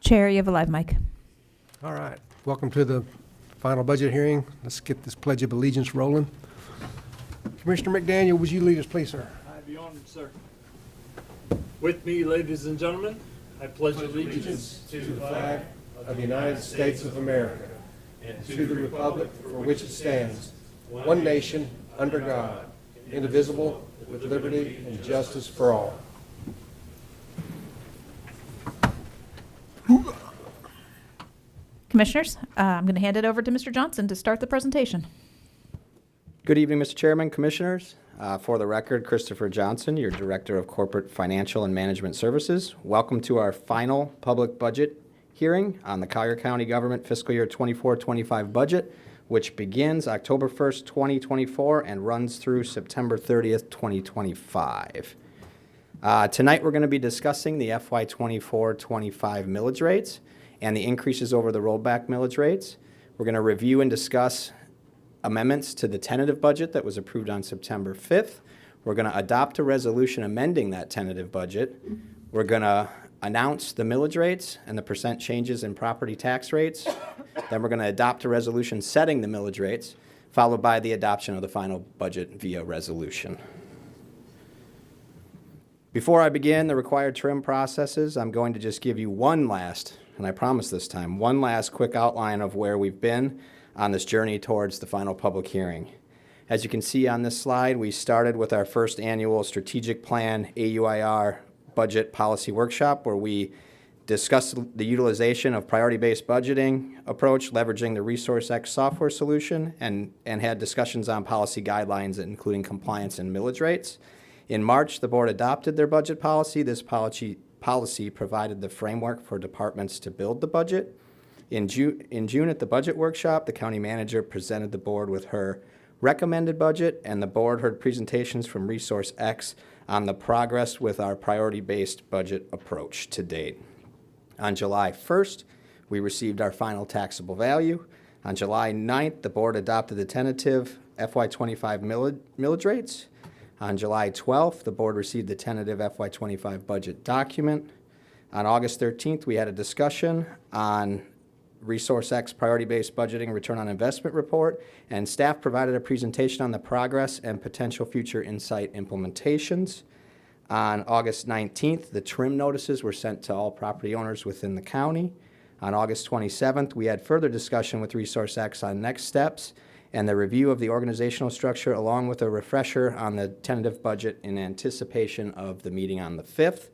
Chair, you have a live mic. All right. Welcome to the final budget hearing. Let's get this Pledge of Allegiance rolling. Commissioner McDaniel, would you lead us, please, sir? I'd be honored, sir. With me, ladies and gentlemen, I pledge allegiance to the flag of the United States of America and to the republic for which it stands, one nation, under God, indivisible, with liberty and justice for all. Commissioners, I'm going to hand it over to Mr. Johnson to start the presentation. Good evening, Mr. Chairman, Commissioners. For the record, Christopher Johnson, your Director of Corporate Financial and Management Services. Welcome to our final public budget hearing on the Collier County Government Fiscal Year 24-25 budget, which begins October 1st, 2024 and runs through September 30th, 2025. Tonight we're going to be discussing the FY 24-25 millage rates and the increases over the rollback millage rates. We're going to review and discuss amendments to the tentative budget that was approved on September 5th. We're going to adopt a resolution amending that tentative budget. We're going to announce the millage rates and the percent changes in property tax rates. Then we're going to adopt a resolution setting the millage rates, followed by the adoption of the final budget via resolution. Before I begin the required trim processes, I'm going to just give you one last, and I promise this time, one last quick outline of where we've been on this journey towards the final public hearing. As you can see on this slide, we started with our first annual strategic plan AUIR budget policy workshop, where we discussed the utilization of priority-based budgeting approach, leveraging the ResourceX software solution, and had discussions on policy guidelines, including compliance and millage rates. In March, the board adopted their budget policy. This policy provided the framework for departments to build the budget. In June at the budget workshop, the county manager presented the board with her recommended budget, and the board heard presentations from ResourceX on the progress with our priority-based budget approach to date. On July 1st, we received our final taxable value. On July 9th, the board adopted the tentative FY25 millage rates. On July 12th, the board received the tentative FY25 budget document. On August 13th, we had a discussion on ResourceX priority-based budgeting return on investment report, and staff provided a presentation on the progress and potential future insight implementations. On August 19th, the trim notices were sent to all property owners within the county. On August 27th, we had further discussion with ResourceX on next steps and the review of the organizational structure, along with a refresher on the tentative budget in anticipation of the meeting on the 5th.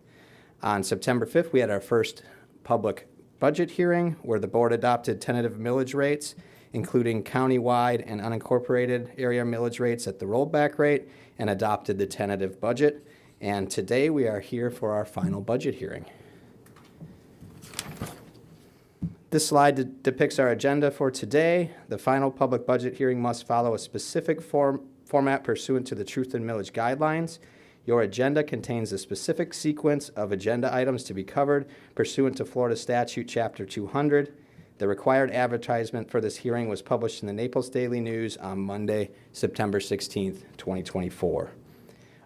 On September 5th, we had our first public budget hearing where the board adopted tentative millage rates, including countywide and unincorporated area millage rates at the rollback rate, and adopted the tentative budget. And today we are here for our final budget hearing. This slide depicts our agenda for today. The final public budget hearing must follow a specific format pursuant to the Truth in Millage guidelines. Your agenda contains a specific sequence of agenda items to be covered pursuant to Florida Statute Chapter 200. The required advertisement for this hearing was published in the Naples Daily News on Monday, September 16th, 2024.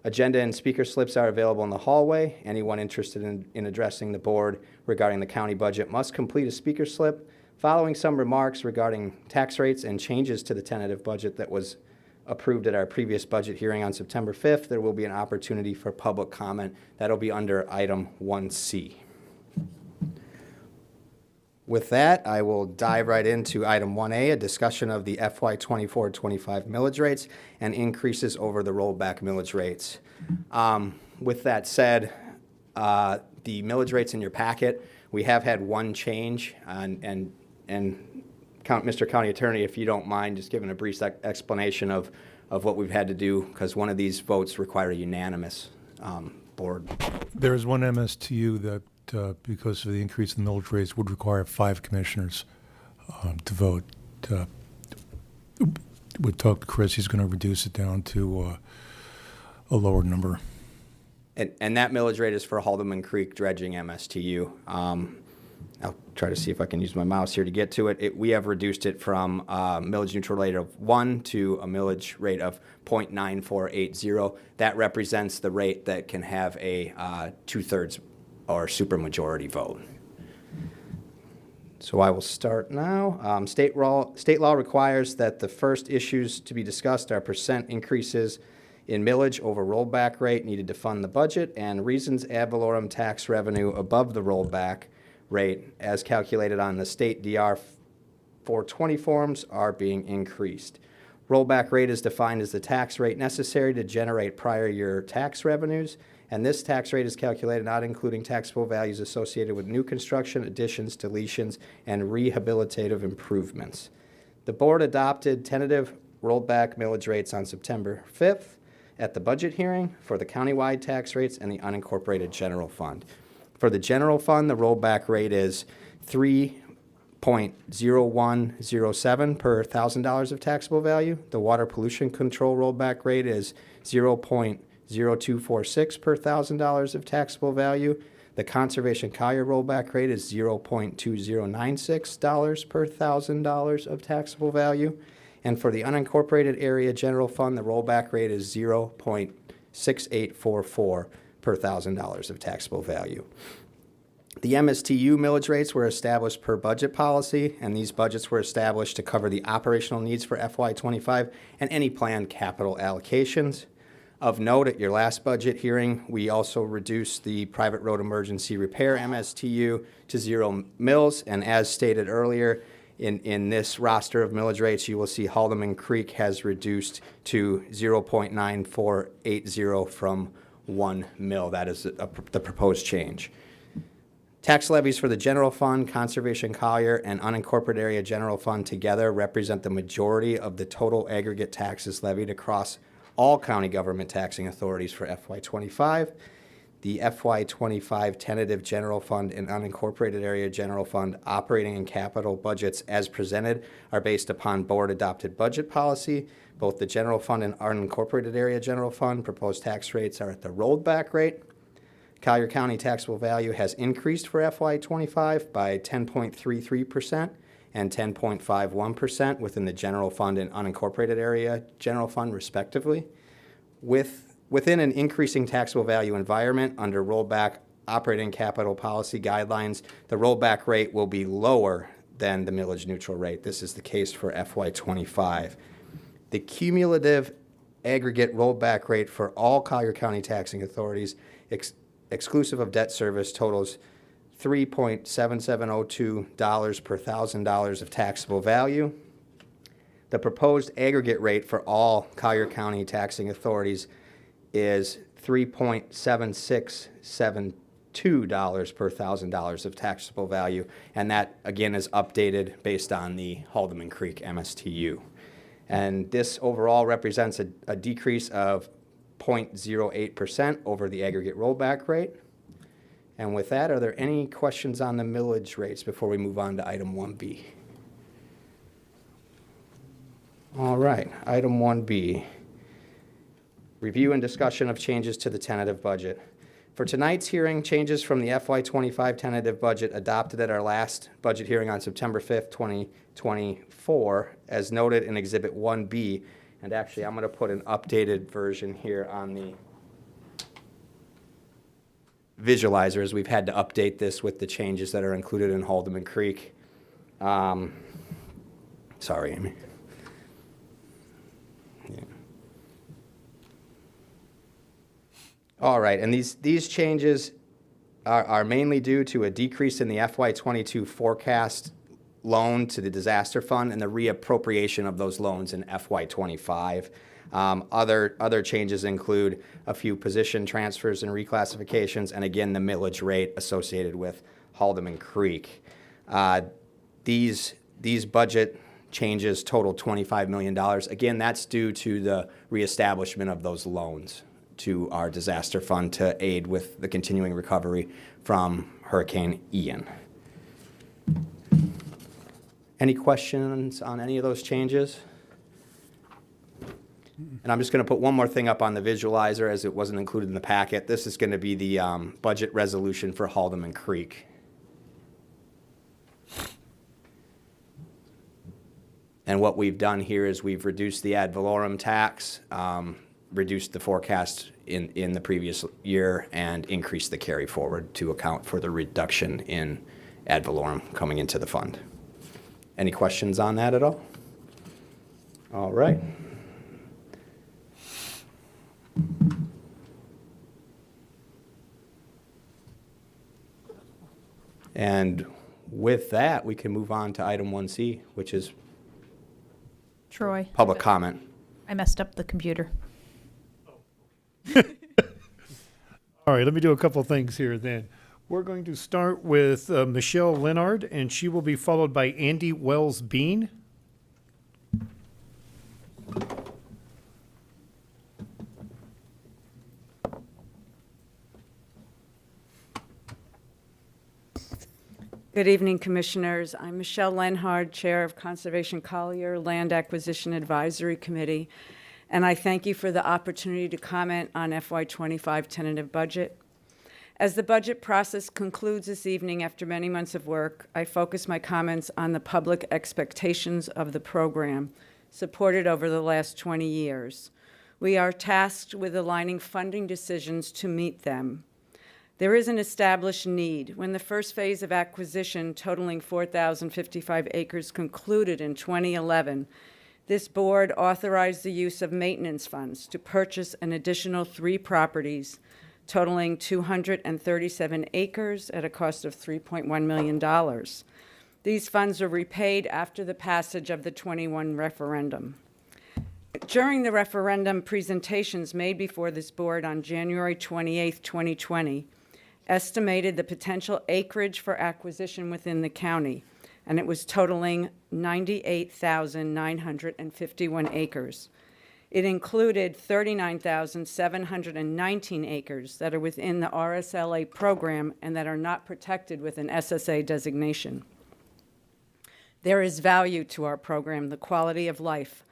Agenda and speaker slips are available in the hallway. Anyone interested in addressing the board regarding the county budget must complete a speaker slip. Following some remarks regarding tax rates and changes to the tentative budget that was approved at our previous budget hearing on September 5th, there will be an opportunity for public comment. That'll be under item 1C. With that, I will dive right into item 1A, a discussion of the FY 24-25 millage rates and increases over the rollback millage rates. With that said, the millage rates in your packet, we have had one change, and Mr. County Attorney, if you don't mind, just giving a brief explanation of what we've had to do, because one of these votes require a unanimous board. There is one MSTU that, because of the increase in millage rates, would require 5 commissioners to vote. We talked to Chris, he's going to reduce it down to a lower number. And that millage rate is for Haldeman Creek dredging MSTU. I'll try to see if I can use my mouse here to get to it. We have reduced it from a millage neutral rate of 1 to a millage rate of 0.9480. That represents the rate that can have a 2/3 or supermajority vote. So I will start now. State law requires that the first issues to be discussed are percent increases in millage over rollback rate needed to fund the budget, and reasons ad valorem tax revenue above the rollback rate as calculated on the state DR 420 forms are being increased. Rollback rate is defined as the tax rate necessary to generate prior year tax revenues, and this tax rate is calculated not including taxable values associated with new construction, additions, deletions, and rehabilitative improvements. The board adopted tentative rollback millage rates on September 5th at the budget hearing for the countywide tax rates and the unincorporated general fund. For the general fund, the rollback rate is 3.0107 per $1,000 of taxable value. The water pollution control rollback rate is 0.0246 per $1,000 of taxable value. The conservation Collier rollback rate is $0.2096 per $1,000 of taxable value. And for the unincorporated area general fund, the rollback rate is 0.6844 per $1,000 of taxable value. The MSTU millage rates were established per budget policy, and these budgets were established to cover the operational needs for FY25 and any planned capital allocations. Of note, at your last budget hearing, we also reduced the private road emergency repair MSTU to 0 mills, and as stated earlier, in this roster of millage rates, you will see Haldeman Creek has reduced to 0.9480 from 1 mill. That is the proposed change. Tax levies for the general fund, conservation Collier, and unincorporated area general fund together represent the majority of the total aggregate taxes levied across all county government taxing authorities for FY25. The FY25 tentative general fund and unincorporated area general fund operating and capital budgets as presented are based upon board-adopted budget policy. Both the general fund and unincorporated area general fund proposed tax rates are at the rolled back rate. Collier County taxable value has increased for FY25 by 10.33% and 10.51% within the general fund and unincorporated area general fund, respectively. Within an increasing taxable value environment under rollback operating capital policy guidelines, the rollback rate will be lower than the millage neutral rate. This is the case for FY25. The cumulative aggregate rollback rate for all Collier County taxing authorities, exclusive of debt service, totals $3.7702 per $1,000 of taxable value. The proposed aggregate rate for all Collier County taxing authorities is $3.7672 per $1,000 of taxable value, and that again is updated based on the Haldeman Creek MSTU. And this overall represents a decrease of 0.08% over the aggregate rollback rate. And with that, are there any questions on the millage rates before we move on to item 1B? All right, item 1B. Review and discussion of changes to the tentative budget. For tonight's hearing, changes from the FY25 tentative budget adopted at our last budget hearing on September 5th, 2024, as noted in Exhibit 1B. And actually, I'm going to put an updated version here on the visualizer, as we've had to update this with the changes that are included in Haldeman Creek. Sorry, Amy. Yeah. All right, and these changes are mainly due to a decrease in the FY22 forecast loan to the disaster fund and the reappropriation of those loans in FY25. Other changes include a few position transfers and reclassifications, and again, the millage rate associated with Haldeman Creek. These budget changes total $25 million. Again, that's due to the reestablishment of those loans to our disaster fund to aid with the continuing recovery from Hurricane Ian. Any questions on any of those changes? And I'm just going to put one more thing up on the visualizer as it wasn't included in the packet. This is going to be the budget resolution for Haldeman Creek. And what we've done here is we've reduced the ad valorem tax, reduced the forecast in the previous year, and increased the carry forward to account for the reduction in ad valorem coming into the fund. Any questions on that at all? All right. And with that, we can move on to item 1C, which is Troy, public comment. I messed up the computer. All right, let me do a couple things here then. We're going to start with Michelle Leonard, and she will be followed by Andy Wells Bean. Good evening, Commissioners. I'm Michelle Lenhard, Chair of Conservation Collier Land Acquisition Advisory Committee, and I thank you for the opportunity to comment on FY25 tentative budget. As the budget process concludes this evening after many months of work, I focus my comments on the public expectations of the program, supported over the last 20 years. We are tasked with aligning funding decisions to meet them. There is an established need. When the first phase of acquisition, totaling 4,055 acres, concluded in 2011, this board authorized the use of maintenance funds to purchase an additional 3 properties, totaling 237 acres at a cost of $3.1 million. These funds were repaid after the passage of the 21 referendum. During the referendum presentations made before this board on January 28, 2020, estimated the potential acreage for acquisition within the county, and it was totaling 98,951 acres. It included 39,719 acres that are within the RSLA program and that are not protected with an SSA designation. There is value to our program, the quality of life.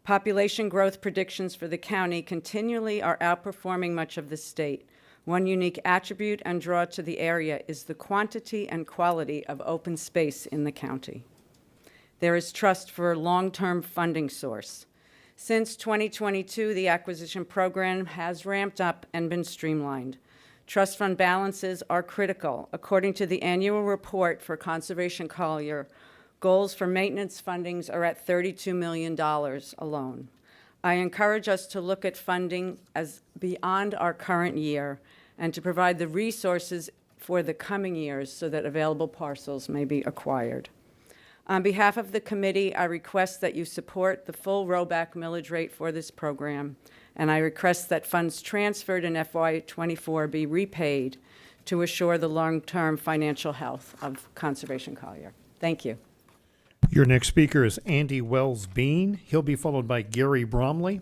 Population growth predictions for the county continually are outperforming much of the state. One unique attribute and draw to the area is the quantity and quality of open space in the county. There is trust for a long-term funding source. Since 2022, the acquisition program has ramped up and been streamlined. Trust fund balances are critical. According to the annual report for Conservation Collier, goals for maintenance fundings are at $32 million alone. I encourage us to look at funding as beyond our current year and to provide the resources for the coming years so that available parcels may be acquired. On behalf of the committee, I request that you support the full rollback millage rate for this program, and I request that funds transferred in FY24 be repaid to assure the long-term financial health of Conservation Collier. Thank you. Your next speaker is Andy Wells Bean. He'll be followed by Gary Bromley.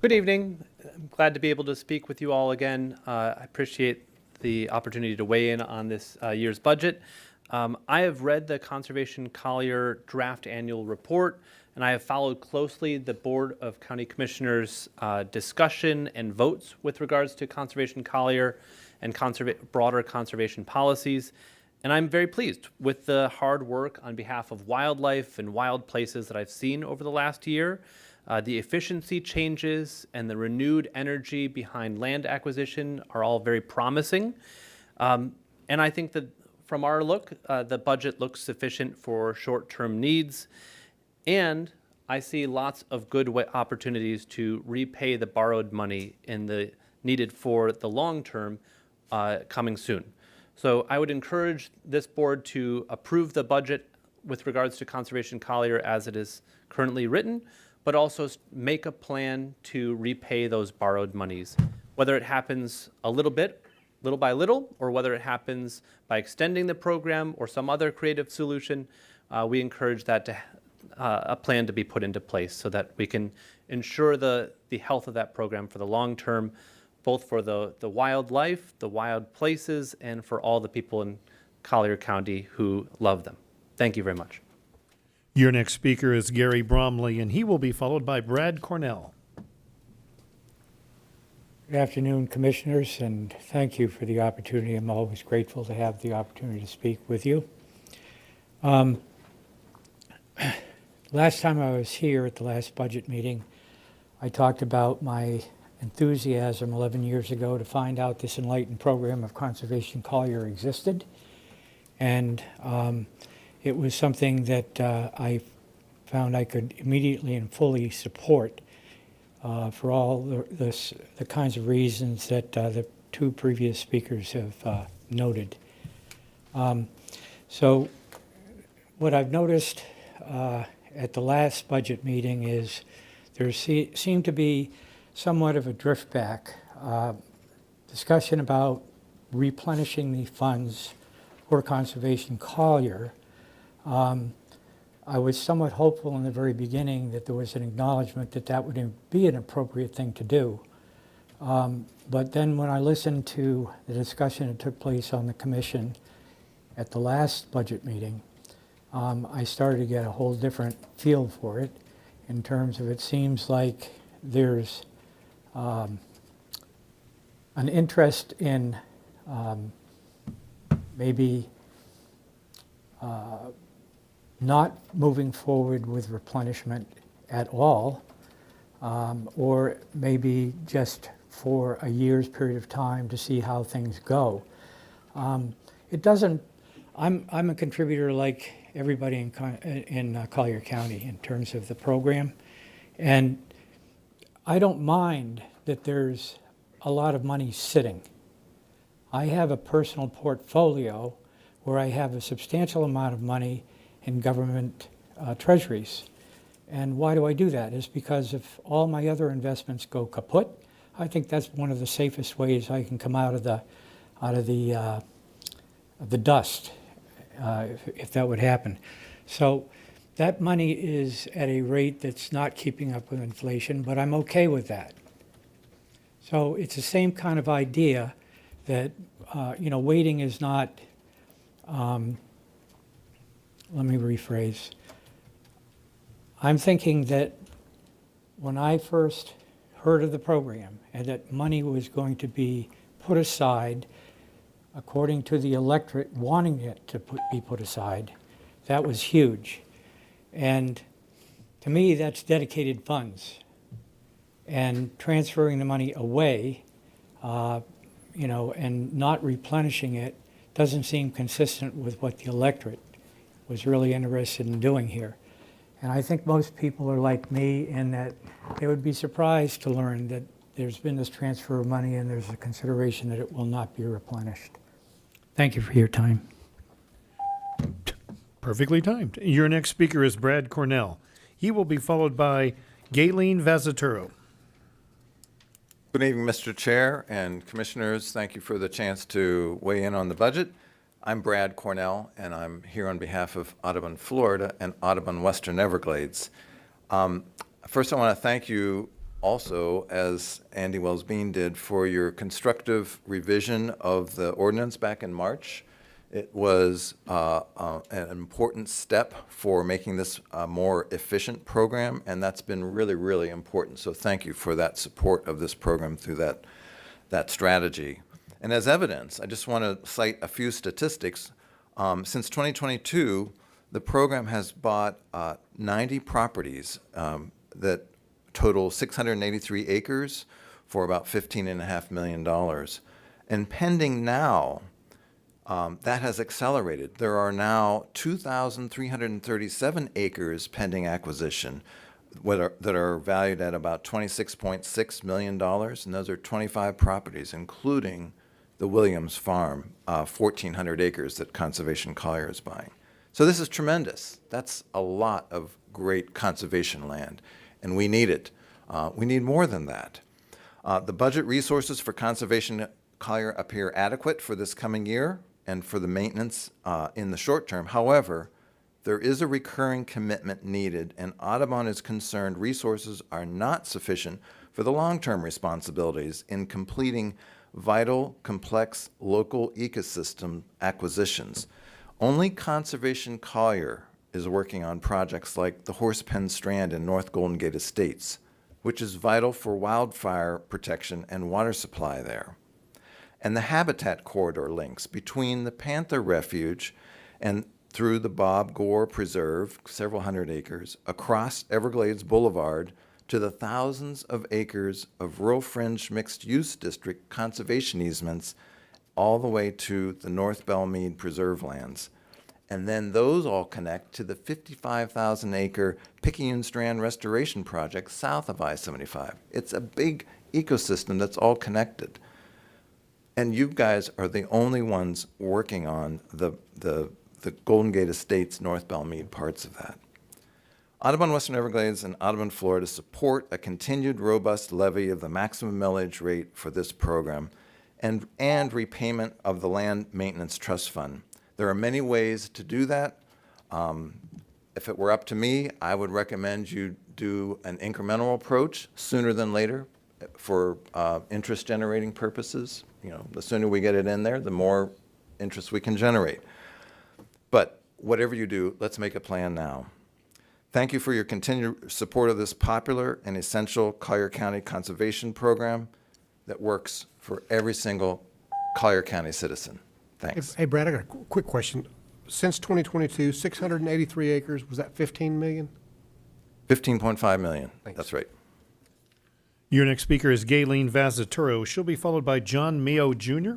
Good evening. I'm glad to be able to speak with you all again. I appreciate the opportunity to weigh in on this year's budget. I have read the Conservation Collier draft annual report, and I have followed closely the Board of County Commissioners' discussion and votes with regards to Conservation Collier and broader conservation policies. And I'm very pleased with the hard work on behalf of wildlife and wild places that I've seen over the last year. The efficiency changes and the renewed energy behind land acquisition are all very promising. And I think that from our look, the budget looks sufficient for short-term needs. And I see lots of good opportunities to repay the borrowed money needed for the long term coming soon. So I would encourage this board to approve the budget with regards to Conservation Collier as it is currently written, but also make a plan to repay those borrowed monies, whether it happens a little by little, or whether it happens by extending the program or some other creative solution. We encourage that a plan to be put into place so that we can ensure the health of that program for the long term, both for the wildlife, the wild places, and for all the people in Collier County who love them. Thank you very much. Your next speaker is Gary Bromley, and he will be followed by Brad Cornell. Good afternoon, Commissioners, and thank you for the opportunity. I'm always grateful to have the opportunity to speak with you. Last time I was here at the last budget meeting, I talked about my enthusiasm 11 years ago to find out this enlightened program of conservation Collier existed. And it was something that I found I could immediately and fully support for all the kinds of reasons that the two previous speakers have noted. So what I've noticed at the last budget meeting is there seemed to be somewhat of a drift back, discussion about replenishing the funds for Conservation Collier. I was somewhat hopeful in the very beginning that there was an acknowledgement that that would be an appropriate thing to do. But then when I listened to the discussion that took place on the commission at the last budget meeting, I started to get a whole different feel for it in terms of it seems like there's an interest in maybe not moving forward with replenishment at all, or maybe just for a year's period of time to see how things go. It doesn't, I'm a contributor like everybody in Collier County in terms of the program, and I don't mind that there's a lot of money sitting. I have a personal portfolio where I have a substantial amount of money in government treasuries. And why do I do that? Is because if all my other investments go kaput, I think that's one of the safest ways I can come out of the dust, if that would happen. So that money is at a rate that's not keeping up with inflation, but I'm okay with that. So it's the same kind of idea that waiting is not. Let me rephrase. I'm thinking that when I first heard of the program and that money was going to be put aside according to the electorate wanting it to be put aside, that was huge. And to me, that's dedicated funds. And transferring the money away, and not replenishing it doesn't seem consistent with what the electorate was really interested in doing here. And I think most people are like me in that they would be surprised to learn that there's been this transfer of money and there's a consideration that it will not be replenished. Thank you for your time. Perfectly timed. Your next speaker is Brad Cornell. He will be followed by Gayleen Vazaturo. Good evening, Mr. Chair and Commissioners. Thank you for the chance to weigh in on the budget. I'm Brad Cornell, and I'm here on behalf of Audubon, Florida, and Audubon Western Everglades. First, I want to thank you also, as Andy Wells-Bean did, for your constructive revision of the ordinance back in March. It was an important step for making this a more efficient program, and that's been really, really important. So thank you for that support of this program through that strategy. And as evidence, I just want to cite a few statistics. Since 2022, the program has bought 90 properties that total 683 acres for about $15.5 million. And pending now, that has accelerated. There are now 2,337 acres pending acquisition that are valued at about $26.6 million, and those are 25 properties, including the Williams Farm, 1,400 acres that Conservation Collier is buying. So this is tremendous. That's a lot of great conservation land, and we need it. We need more than that. The budget resources for Conservation Collier appear adequate for this coming year and for the maintenance in the short term. However, there is a recurring commitment needed, and Audubon is concerned resources are not sufficient for the long-term responsibilities in completing vital, complex local ecosystem acquisitions. Only Conservation Collier is working on projects like the Horsepen Strand in North Golden Gate Estates, which is vital for wildfire protection and water supply there. And the habitat corridor links between the Panther Refuge and through the Bob Gore Preserve, several hundred acres, across Everglades Boulevard to the thousands of acres of rural fringe mixed-use district conservation easements all the way to the North Belmead Preserve lands. And then those all connect to the 55,000-acre Picayune Strand Restoration Project south of I-75. It's a big ecosystem that's all connected. And you guys are the only ones working on the Golden Gate Estates North Belmead parts of that. Audubon Western Everglades and Audubon Florida support a continued robust levy of the maximum millage rate for this program and repayment of the Land Maintenance Trust Fund. There are many ways to do that. If it were up to me, I would recommend you do an incremental approach sooner than later for interest generating purposes. You know, the sooner we get it in there, the more interest we can generate. But whatever you do, let's make a plan now. Thank you for your continued support of this popular and essential Collier County conservation program that works for every single Collier County citizen. Thanks. Hey, Brad, I got a quick question. Since 2022, 683 acres, was that 15 million? 15.5 million. Thanks. That's right. Your next speaker is Gayleen Vazaturo. She'll be followed by John Mayo Jr.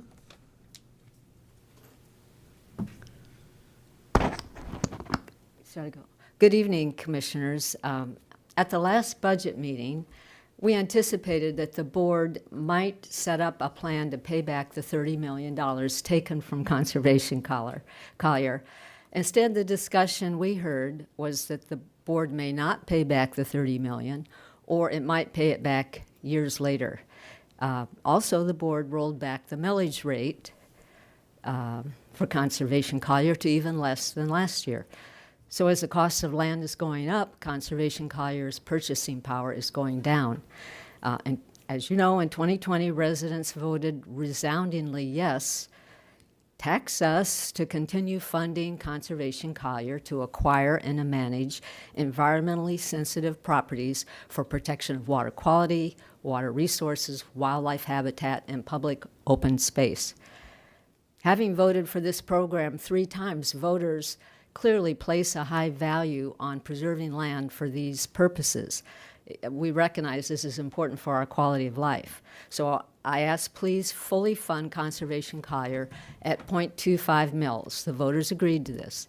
Shall I go? Good evening, Commissioners. At the last budget meeting, we anticipated that the board might set up a plan to pay back the $30 million taken from Conservation Collier. Instead, the discussion we heard was that the board may not pay back the $30 million, or it might pay it back years later. Also, the board rolled back the millage rate for Conservation Collier to even less than last year. So as the cost of land is going up, Conservation Collier's purchasing power is going down. And as you know, in 2020, residents voted resoundingly yes, tax us to continue funding Conservation Collier to acquire and to manage environmentally sensitive properties for protection of water quality, water resources, wildlife habitat, and public open space. Having voted for this program 3 times, voters clearly place a high value on preserving land for these purposes. We recognize this is important for our quality of life. So I ask, please fully fund Conservation Collier at 0.25 mils. The voters agreed to this.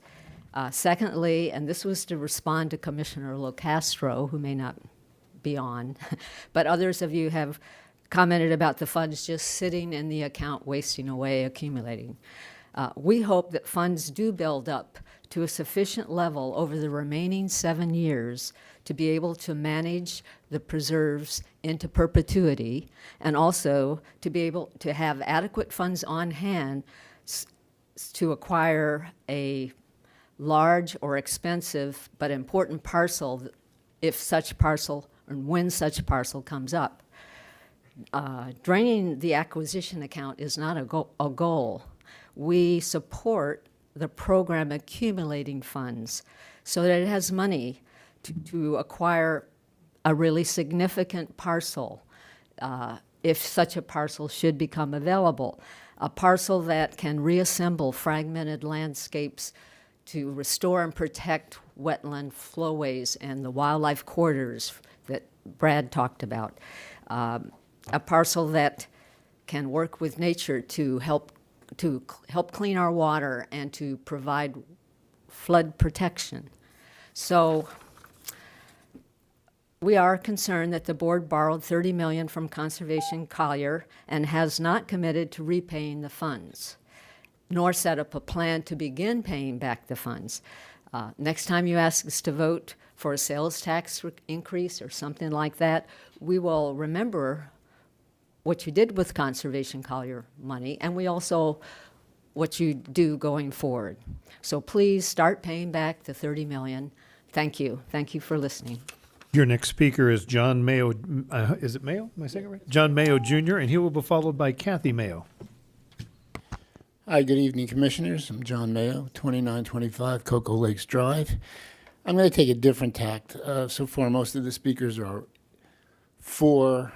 Secondly, and this was to respond to Commissioner Locastro, who may not be on, but others of you have commented about the funds just sitting in the account, wasting away, accumulating. We hope that funds do build up to a sufficient level over the remaining 7 years to be able to manage the preserves into perpetuity, and also to be able to have adequate funds on hand to acquire a large or expensive but important parcel if such parcel and when such parcel comes up. Draining the acquisition account is not a goal. We support the program accumulating funds so that it has money to acquire a really significant parcel if such a parcel should become available, a parcel that can reassemble fragmented landscapes to restore and protect wetland flowways and the wildlife corridors that Brad talked about, a parcel that can work with nature to help clean our water and to provide flood protection. So we are concerned that the board borrowed $30 million from Conservation Collier and has not committed to repaying the funds, nor set up a plan to begin paying back the funds. Next time you ask us to vote for a sales tax increase or something like that, we will remember what you did with Conservation Collier money, and we also what you do going forward. So please start paying back the $30 million. Thank you. Thank you for listening. Your next speaker is John Mayo. Is it Mayo? Am I saying it right? John Mayo Jr., and he will be followed by Kathy Mayo. Hi, good evening, Commissioners. I'm John Mayo, 2925 Cocoa Lakes Drive. I'm going to take a different tact. So far, most of the speakers are for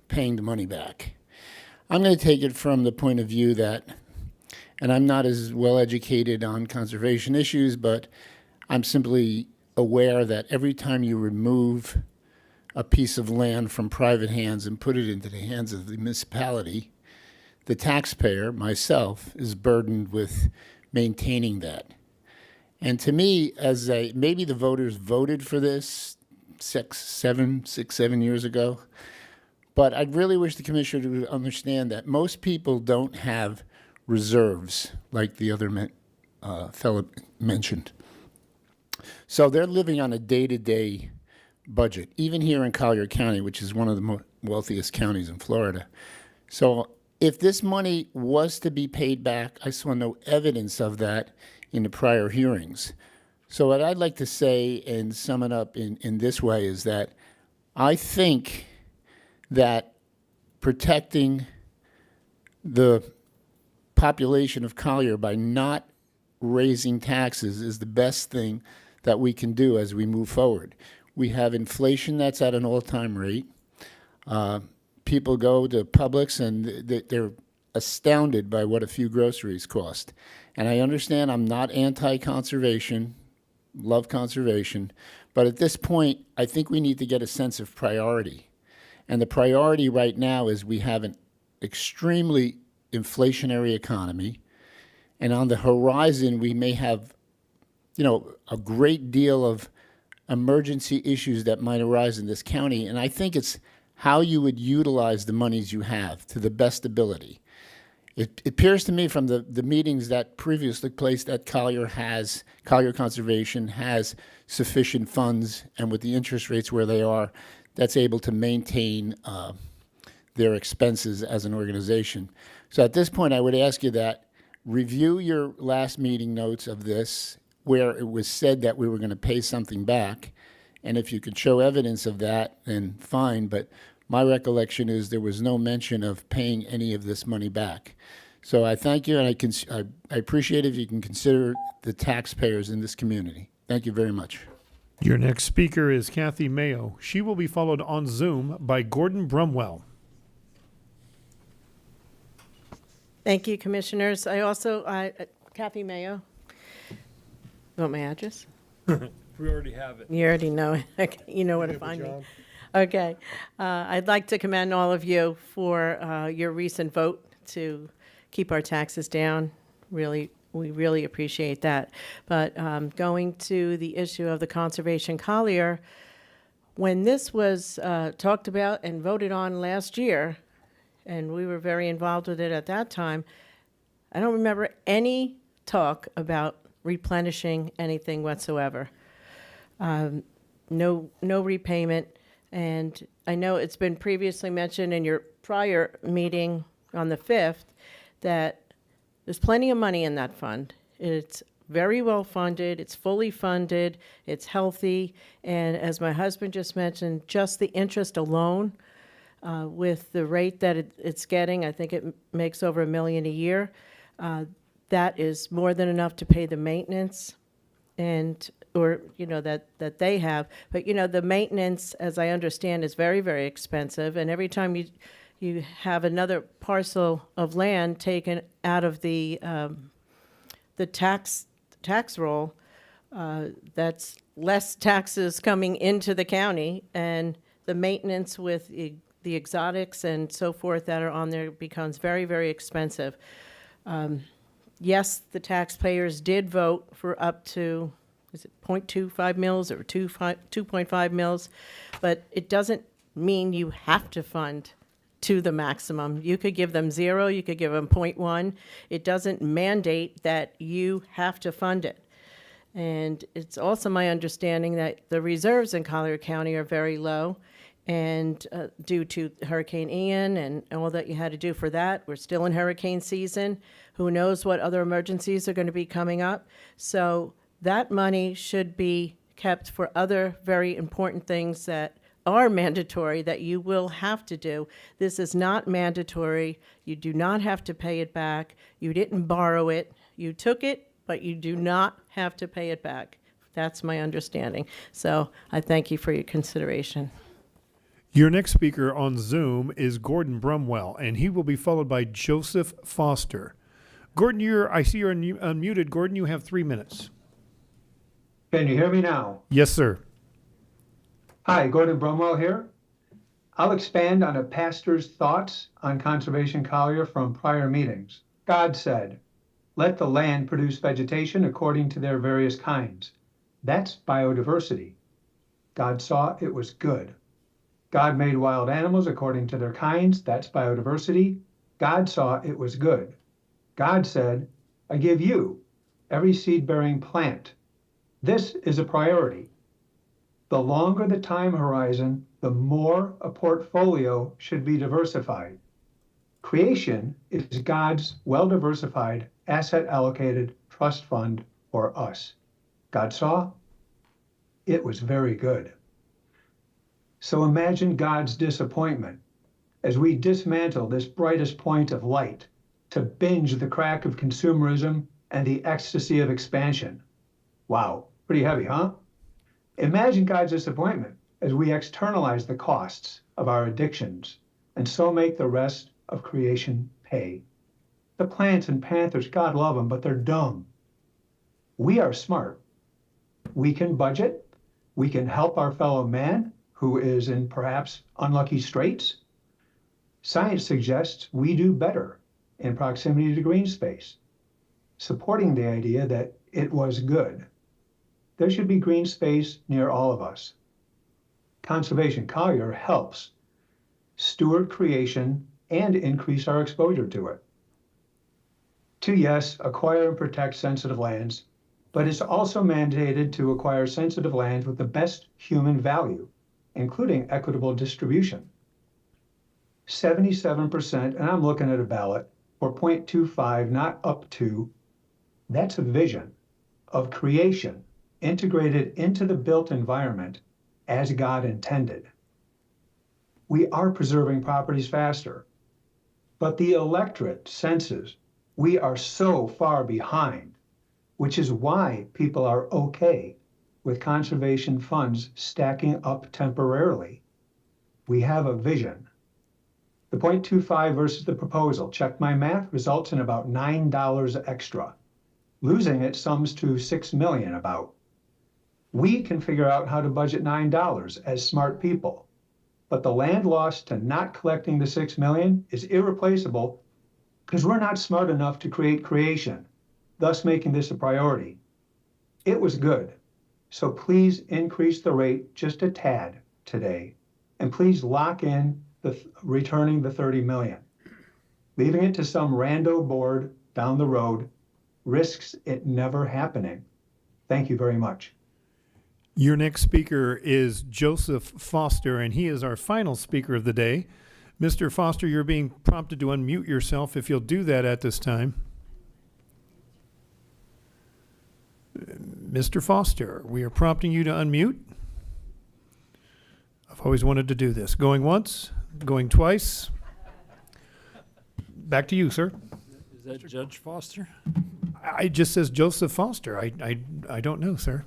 paying the money back. I'm going to take it from the point of view that, and I'm not as well educated on conservation issues, but I'm simply aware that every time you remove a piece of land from private hands and put it into the hands of the municipality, the taxpayer, myself, is burdened with maintaining that. And to me, maybe the voters voted for this 7 years ago, but I really wish the commissioner would understand that most people don't have reserves like the other fellow mentioned. So they're living on a day-to-day budget, even here in Collier County, which is one of the wealthiest counties in Florida. So if this money was to be paid back, I saw no evidence of that in the prior hearings. So what I'd like to say and sum it up in this way is that I think that protecting the population of Collier by not raising taxes is the best thing that we can do as we move forward. We have inflation that's at an all-time rate. People go to Publix and they're astounded by what a few groceries cost. And I understand I'm not anti-conservation, love conservation, but at this point, I think we need to get a sense of priority. And the priority right now is we have an extremely inflationary economy, and on the horizon, we may have, a great deal of emergency issues that might arise in this county. And I think it's how you would utilize the monies you have to the best ability. It appears to me from the meetings that previously took place that Collier Conservation has sufficient funds, and with the interest rates where they are, that's able to maintain their expenses as an organization. So at this point, I would ask you that review your last meeting notes of this, where it was said that we were going to pay something back. And if you could show evidence of that, then fine. But my recollection is there was no mention of paying any of this money back. So I thank you, and I appreciate if you can consider the taxpayers in this community. Thank you very much. Your next speaker is Kathy Mayo. She will be followed on Zoom by Gordon Brumwell. Thank you, Commissioners. Kathy Mayo. You want my address? We already have it. You already know it. You know where to find me. Okay. I'd like to commend all of you for your recent vote to keep our taxes down. We really appreciate that. But going to the issue of the Conservation Collier, when this was talked about and voted on last year, and we were very involved with it at that time, I don't remember any talk about replenishing anything whatsoever. No repayment. And I know it's been previously mentioned in your prior meeting on the 5th that there's plenty of money in that fund. It's very well funded, it's fully funded, it's healthy, and as my husband just mentioned, just the interest alone, with the rate that it's getting, I think it makes over $1 million a year. That is more than enough to pay the maintenance that they have. But the maintenance, as I understand, is very, very expensive, and every time you have another parcel of land taken out of the tax roll, that's less taxes coming into the county, and the maintenance with the exotics and so forth that are on there becomes very, very expensive. Yes, the taxpayers did vote for up to, is it 0.25 mils or 2.5 mils? But it doesn't mean you have to fund to the maximum. You could give them 0, you could give them 0.1. It doesn't mandate that you have to fund it. And it's also my understanding that the reserves in Collier County are very low, and due to Hurricane Ian and all that you had to do for that. We're still in hurricane season. Who knows what other emergencies are going to be coming up? So that money should be kept for other very important things that are mandatory that you will have to do. This is not mandatory. You do not have to pay it back. You didn't borrow it. You took it, but you do not have to pay it back. That's my understanding. So I thank you for your consideration. Your next speaker on Zoom is Gordon Brumwell, and he will be followed by Joseph Foster. Gordon, I see you're unmuted. Gordon, you have 3 minutes. Can you hear me now? Yes, sir. Hi, Gordon Brumwell here. I'll expand on a pastor's thoughts on Conservation Collier from prior meetings. God said, "Let the land produce vegetation according to their various kinds." That's biodiversity. God saw it was good. God made wild animals according to their kinds. That's biodiversity. God saw it was good. God said, "I give you every seed-bearing plant." This is a priority. The longer the time horizon, the more a portfolio should be diversified. Creation is God's well-diversified, asset-allocated trust fund for us. God saw it was very good. So imagine God's disappointment as we dismantle this brightest point of light to binge the crack of consumerism and the ecstasy of expansion. Wow, pretty heavy, huh? Imagine God's disappointment as we externalize the costs of our addictions and so make the rest of creation pay. The plants and panthers, God love them, but they're dumb. We are smart. We can budget. We can help our fellow man who is in perhaps unlucky straits. Science suggests we do better in proximity to green space, supporting the idea that it was good. There should be green space near all of us. Conservation Collier helps steward creation and increase our exposure to it. To, yes, acquire and protect sensitive lands, but it's also mandated to acquire sensitive lands with the best human value, including equitable distribution. 77%, and I'm looking at a ballot, for 0.25, not up to, that's a vision of creation integrated into the built environment as God intended. We are preserving properties faster, but the electorate senses we are so far behind, which is why people are okay with conservation funds stacking up temporarily. We have a vision. The 0.25 versus the proposal, check my math, results in about $9 extra. Losing it sums to $6 million about. We can figure out how to budget $9 as smart people, but the land loss to not collecting the $6 million is irreplaceable because we're not smart enough to create creation, thus making this a priority. It was good, so please increase the rate just a tad today, and please lock in returning the $30 million. Leaving it to some rando board down the road risks it never happening. Thank you very much. Your next speaker is Joseph Foster, and he is our final speaker of the day. Mr. Foster, you're being prompted to unmute yourself if you'll do that at this time. Mr. Foster, we are prompting you to unmute. I've always wanted to do this. Going once, going twice. Back to you, sir. Is that Judge Foster? It just says Joseph Foster. I don't know, sir.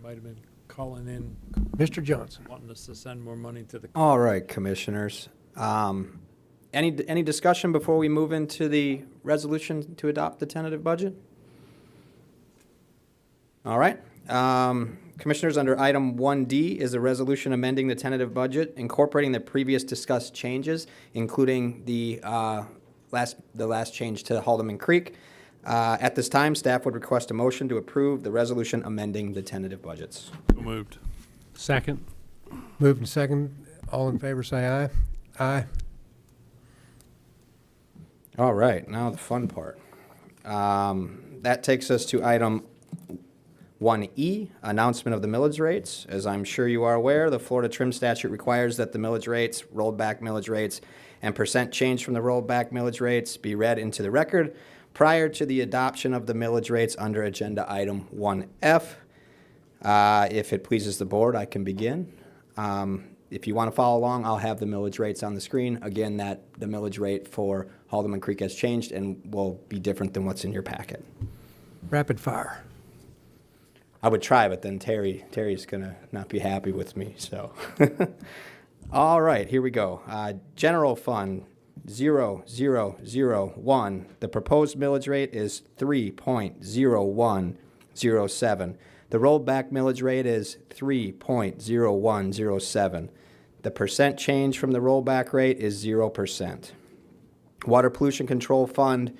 Might have been calling in, Mr. Johnson. wanting us to send more money to the. All right, commissioners. Any discussion before we move into the resolution to adopt the tentative budget? All right. Commissioners, under item 1D is a resolution amending the tentative budget, incorporating the previous discussed changes, including the last change to Haldeman Creek. At this time, staff would request a motion to approve the resolution amending the tentative budgets. Moved. Second. Moved and second. All in favor, say aye. Aye. All right, now the fun part. That takes us to item 1E, announcement of the millage rates. As I'm sure you are aware, the Florida Trim Statute requires that the millage rates, rolled back millage rates, and percent change from the rolled back millage rates be read into the record prior to the adoption of the millage rates under agenda item 1F. If it pleases the board, I can begin. If you want to follow along, I'll have the millage rates on the screen. Again, the millage rate for Haldeman Creek has changed and will be different than what's in your packet. Rapid fire. I would try, but then Terry's going to not be happy with me, so. All right, here we go. General fund, 0.0001. The proposed millage rate is 3.0107. The rollback millage rate is 3.0107. The percent change from the rollback rate is 0%. Water Pollution Control Fund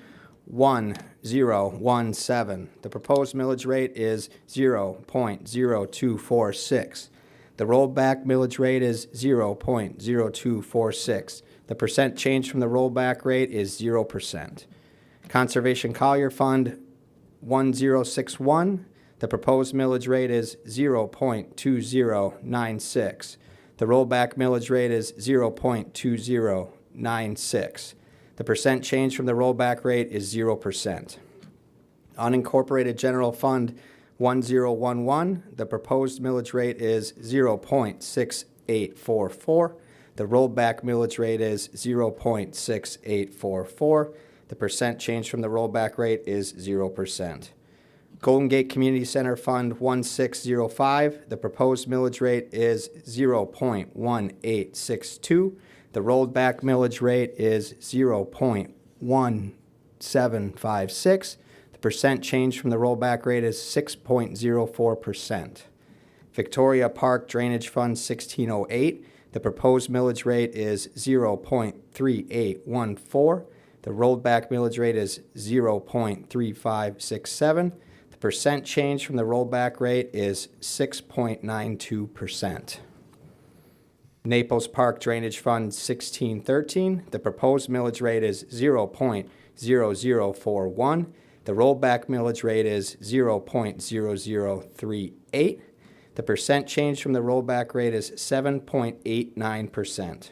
1017. The proposed millage rate is 0.0246. The rollback millage rate is 0.0246. The percent change from the rollback rate is 0%. Conservation Collier Fund 1061. The proposed millage rate is 0.2096. The rollback millage rate is 0.2096. The percent change from the rollback rate is 0%. Unincorporated General Fund 1011, the proposed millage rate is 0.6844. The rollback millage rate is 0.6844. The percent change from the rollback rate is 0%. Golden Gate Community Center Fund 1605, the proposed millage rate is 0.1862. The rolled back millage rate is 0.1756. The percent change from the rollback rate is 6.04%. Victoria Park Drainage Fund 1608, the proposed millage rate is 0.3814. The rolled back millage rate is 0.3567. The percent change from the rollback rate is 6.92%. Naples Park Drainage Fund 1613, the proposed millage rate is 0.0041. The rollback millage rate is 0.0038. The percent change from the rollback rate is 7.89%.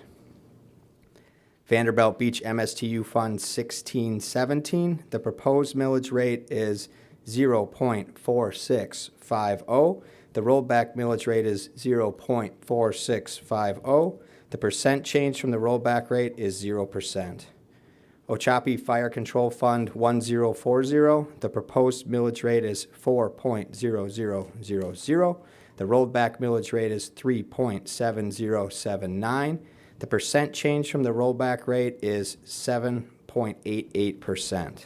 Vanderbilt Beach MSTU Fund 1617, the proposed millage rate is 0.4650. The rollback millage rate is 0.4650. The percent change from the rollback rate is 0%. Ochopee Fire Control Fund 1040, the proposed millage rate is 4.0000. The rollback millage rate is 3.7079. The percent change from the rollback rate is 7.88%.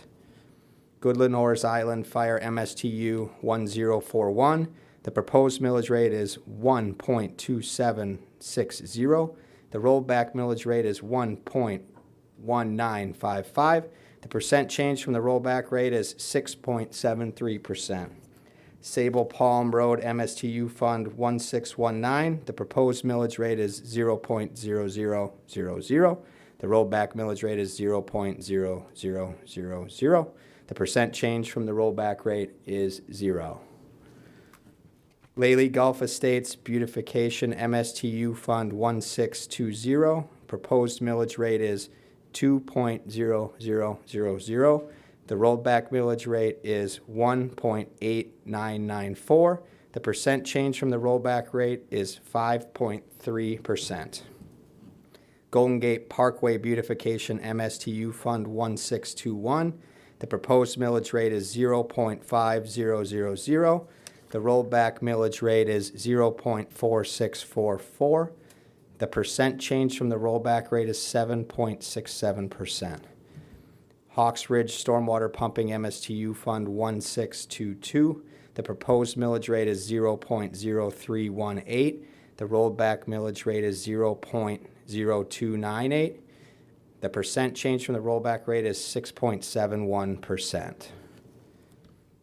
Goodland Orrs Island Fire MSTU 1041. The proposed millage rate is 1.2760. The rollback millage rate is 1.1955. The percent change from the rollback rate is 6.73%. Sable Palm Road MSTU Fund 1619. The proposed millage rate is 0.0000. The rollback millage rate is 0.0000. The percent change from the rollback rate is 0. Lely Gulf Estates Beautification MSTU Fund 1620. Proposed millage rate is 2.0000. The rollback millage rate is 1.8994. The percent change from the rollback rate is 5.3%. Golden Gate Parkway Beautification MSTU Fund 1621. The proposed millage rate is 0.5000. The rollback millage rate is 0.4644. The percent change from the rollback rate is 7.67%. Hawks Ridge Stormwater Pumping MSTU Fund 1622. The proposed millage rate is 0.0318. The rollback millage rate is 0.0298. The percent change from the rollback rate is 6.71%.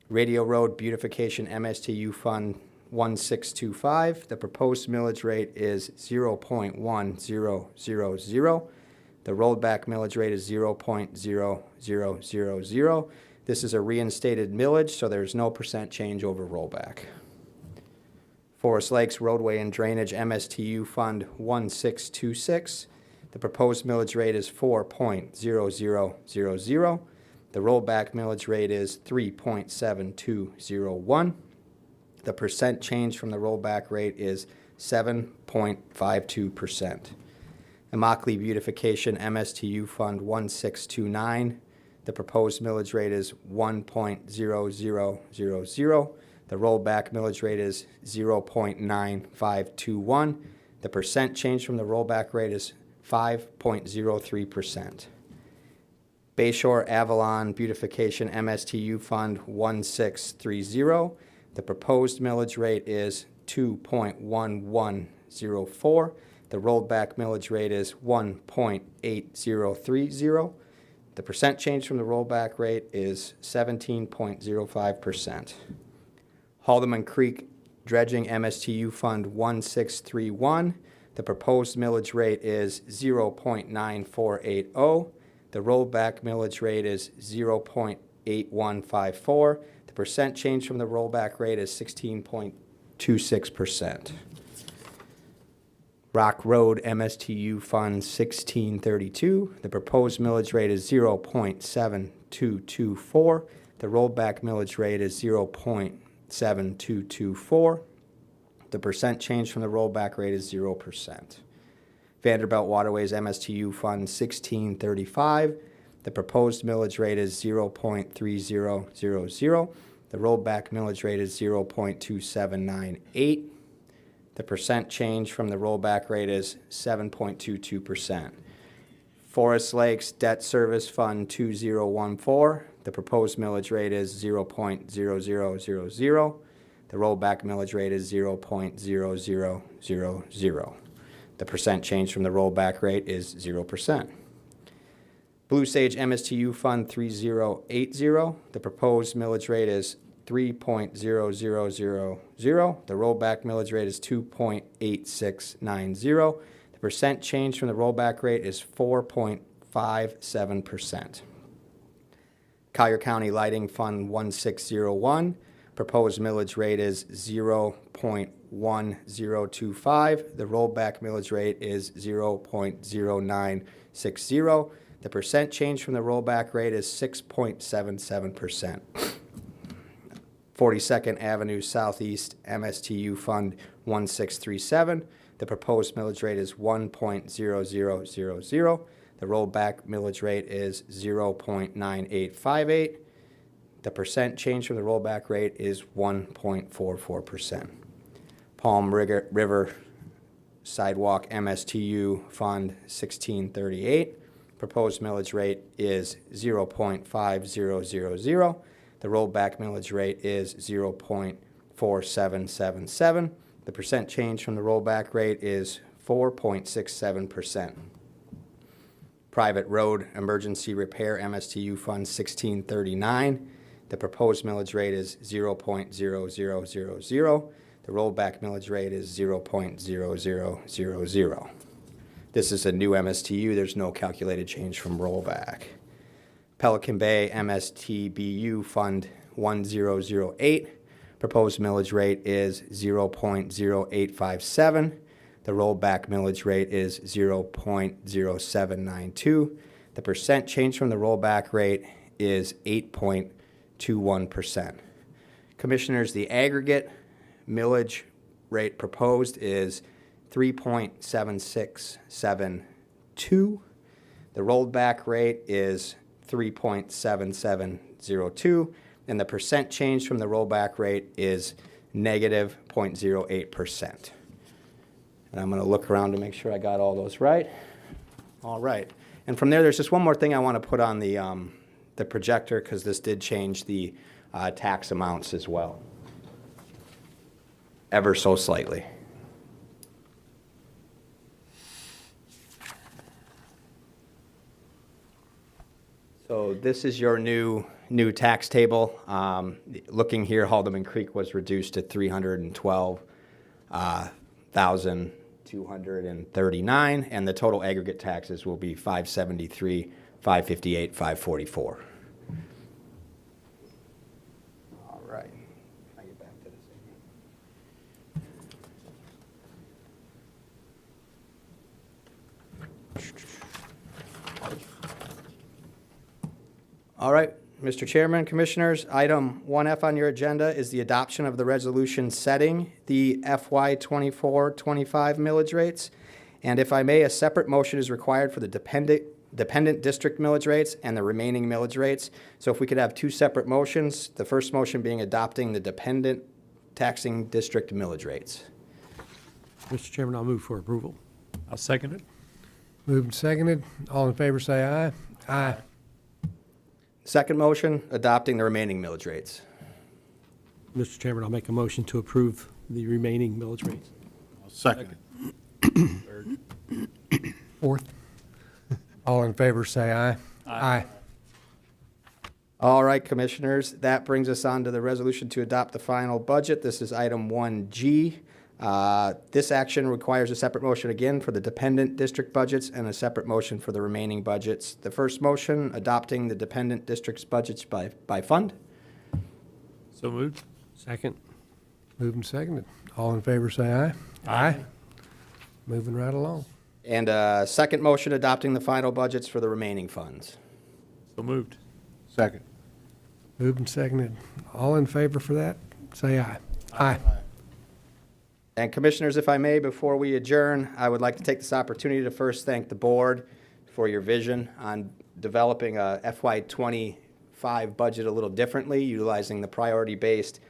Radio Road Beautification MSTU Fund 1625. The proposed millage rate is 0.1000. The rollback millage rate is 0.0000. This is a reinstated millage, so there's no percent change over rollback. Forest Lakes Roadway and Drainage MSTU Fund 1626. The proposed millage rate is 4.0000. The rollback millage rate is 3.7201. The percent change from the rollback rate is 7.52%. Immokalee Beautification MSTU Fund 1629. The proposed millage rate is 1.0000. The rollback millage rate is 0.9521. The percent change from the rollback rate is 5.03%. Bayshore Avalon Beautification MSTU Fund 1630. The proposed millage rate is 2.1104. The rolled back millage rate is 1.8030. The percent change from the rollback rate is 17.05%. Haldeman Creek Dredging MSTU Fund 1631. The proposed millage rate is 0.9480. The rollback millage rate is 0.8154. The percent change from the rollback rate is 16.26%. Rock Road MSTU Fund 1632. The proposed millage rate is 0.7224. The rollback millage rate is 0.7224. The percent change from the rollback rate is 0%. Vanderbilt Waterways MSTU Fund 1635. The proposed millage rate is 0.3000. The rollback millage rate is 0.2798. The percent change from the rollback rate is 7.22%. Forest Lakes Debt Service Fund 2014. The proposed millage rate is 0.0000. The rollback millage rate is 0.0000. The percent change from the rollback rate is 0%. Blue Sage MSTU Fund 3080. The proposed millage rate is 3.0000. The rollback millage rate is 2.8690. The percent change from the rollback rate is 4.57%. Collier County Lighting Fund 1601. Proposed millage rate is 0.1025. The rollback millage rate is 0.0960. The percent change from the rollback rate is 6.77%. 42nd Avenue Southeast MSTU Fund 1637. The proposed millage rate is 1.0000. The rollback millage rate is 0.9858. The percent change from the rollback rate is 1.44%. Palm River Sidewalk MSTU Fund 1638. Proposed millage rate is 0.5000. The rollback millage rate is 0.4777. The percent change from the rollback rate is 4.67%. Private Road Emergency Repair MSTU Fund 1639. The proposed millage rate is 0.0000. The rollback millage rate is 0.0000. This is a new MSTU. There's no calculated change from rollback. Pelican Bay MSTBU Fund 1008. Proposed millage rate is 0.0857. The rollback millage rate is 0.0792. The percent change from the rollback rate is 8.21%. Commissioners, the aggregate millage rate proposed is 3.7672. The rollback rate is 3.7702, and the percent change from the rollback rate is negative 0.08%. And I'm going to look around to make sure I got all those right. All right. And from there, there's just one more thing I want to put on the projector, because this did change the tax amounts as well, ever so slightly. So this is your new tax table. Looking here, Haldeman Creek was reduced to 312,239, and the total aggregate taxes will be 573, 558, 544. All right. Can I get back to this again? All right, Mr. Chairman, Commissioners, item 1F on your agenda is the adoption of the resolution setting the FY 24-25 millage rates. And if I may, a separate motion is required for the dependent district millage rates and the remaining millage rates. So if we could have two separate motions, the first motion being adopting the dependent taxing district millage rates. Mr. Chairman, I'll move for approval. I'll second it. Moved and seconded. All in favor say aye. Aye. Second motion, adopting the remaining millage rates. Mr. Chairman, I'll make a motion to approve the remaining millage rates. Second. Fourth. All in favor, say aye. Aye. All right, Commissioners, that brings us on to the resolution to adopt the final budget. This is item 1G. This action requires a separate motion again for the dependent district budgets and a separate motion for the remaining budgets. The first motion, adopting the dependent district's budgets by fund. So moved. Second. Moved and seconded. All in favor, say aye. Aye. Moving right along. And a second motion, adopting the final budgets for the remaining funds. So moved. Second. Moved and seconded. All in favor for that, say aye. Aye. And Commissioners, if I may, before we adjourn, I would like to take this opportunity to first thank the board for your vision on developing a FY25 budget a little differently, utilizing the priority-based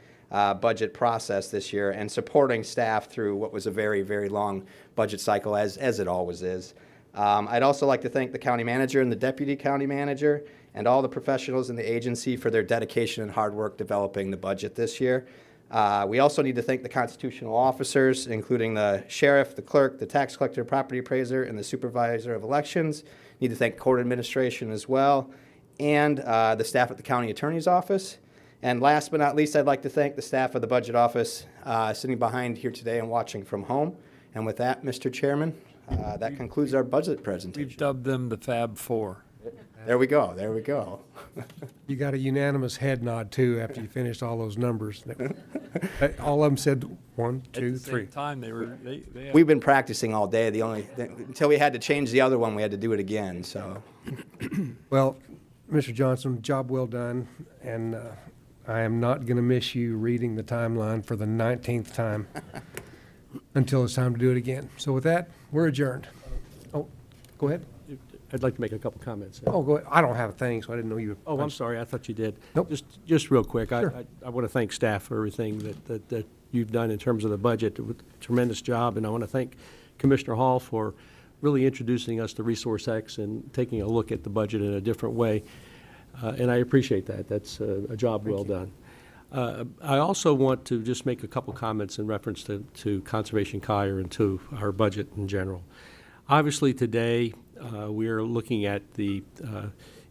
budget process this year and supporting staff through what was a very, very long budget cycle, as it always is. I'd also like to thank the county manager and the deputy county manager and all the professionals in the agency for their dedication and hard work developing the budget this year. We also need to thank the constitutional officers, including the sheriff, the clerk, the tax collector, property appraiser, and the supervisor of elections. Need to thank court administration as well, and the staff at the county attorney's office. And last but not least, I'd like to thank the staff of the budget office sitting behind here today and watching from home. And with that, Mr. Chairman, that concludes our budget presentation. We've dubbed them the Fab Four. There we go. There we go. You got a unanimous head nod, too, after you finished all those numbers. All of them said 1, 2, 3. At the same time, they had We've been practicing all day. Until we had to change the other one, we had to do it again. So, Well, Mr. Johnson, job well done, and I am not going to miss you reading the timeline for the 19th time until it's time to do it again. So with that, we're adjourned. Oh, go ahead. I'd like to make a couple comments. Oh, go ahead. I don't have a thing, so I didn't know you. Oh, I'm sorry. I thought you did. Nope. Just real quick. Sure. I want to thank staff for everything that you've done in terms of the budget. Tremendous job, and I want to thank Commissioner Hall for really introducing us to Resource X and taking a look at the budget in a different way. And I appreciate that. That's a job well done. I also want to just make a couple comments in reference to Conservation Collier and to our budget in general. Obviously, today, we are looking at the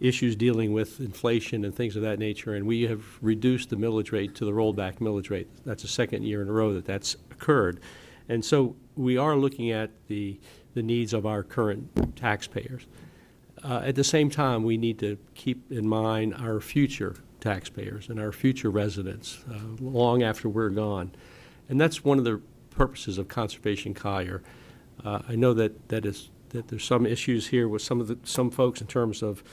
issues dealing with inflation and things of that nature, and we have reduced the millage rate to the rollback millage rate. That's the second year in a row that that's occurred. And so we are looking at the needs of our current taxpayers. At the same time, we need to keep in mind our future taxpayers and our future residents long after we're gone. And that's one of the purposes of Conservation Collier. I know that there's some issues here with some folks in terms of,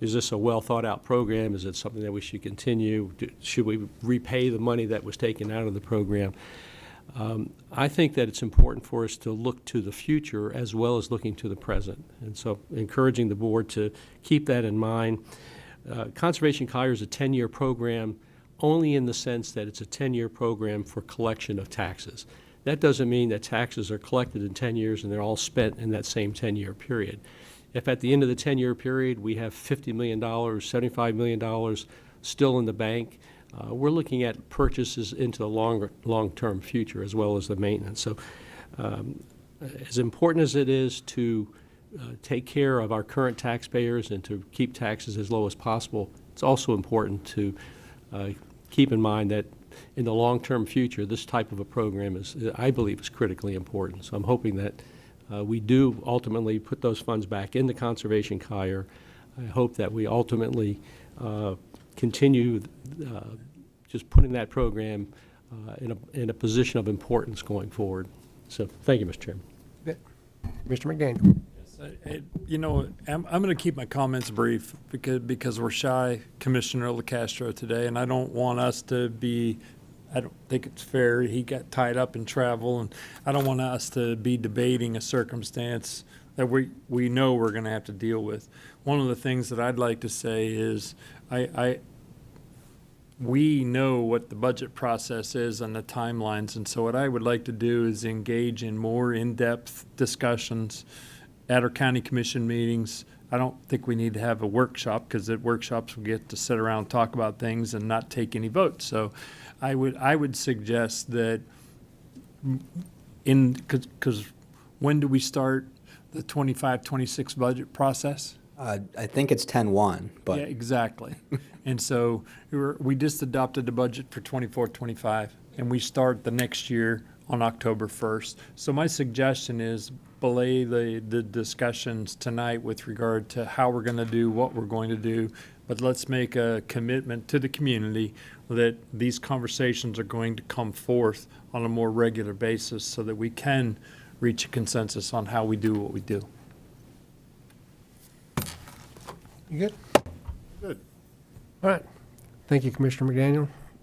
is this a well thought out program? Is it something that we should continue? Should we repay the money that was taken out of the program? I think that it's important for us to look to the future as well as looking to the present. And so encouraging the board to keep that in mind. Conservation Collier is a 10-year program only in the sense that it's a 10-year program for collection of taxes. That doesn't mean that taxes are collected in 10 years and they're all spent in that same 10-year period. If at the end of the 10-year period we have $50 million, $75 million still in the bank, we're looking at purchases into the long-term future as well as the maintenance. So as important as it is to take care of our current taxpayers and to keep taxes as low as possible, it's also important to keep in mind that in the long-term future, this type of a program I believe, is critically important. So I'm hoping that we do ultimately put those funds back into Conservation Collier. I hope that we ultimately continue just putting that program in a position of importance going forward. So thank you, Mr. Chairman. Mr. McDaniel. You know, I'm going to keep my comments brief because we're shy Commissioner LaCastro today, and I don't want us to be, I don't think it's fair. He got tied up in travel, and I don't want us to be debating a circumstance that we know we're going to have to deal with. One of the things that I'd like to say is we know what the budget process is and the timelines, and so what I would like to do is engage in more in-depth discussions at our county commission meetings I don't think we need to have a workshop, because at workshops we get to sit around, talk about things and not take any votes. So I would suggest that because when do we start the 25-26 budget process? I think it's 10-1, but Yeah, exactly. And so we just adopted the budget for 24-25, and we start the next year on October 1st. So my suggestion is belay the discussions tonight with regard to how we're going to do what we're going to do, but let's make a commitment to the community that these conversations are going to come forth on a more regular basis so that we can reach a consensus on how we do what we do. You good? Good. All right. Thank you, Commissioner McDaniel.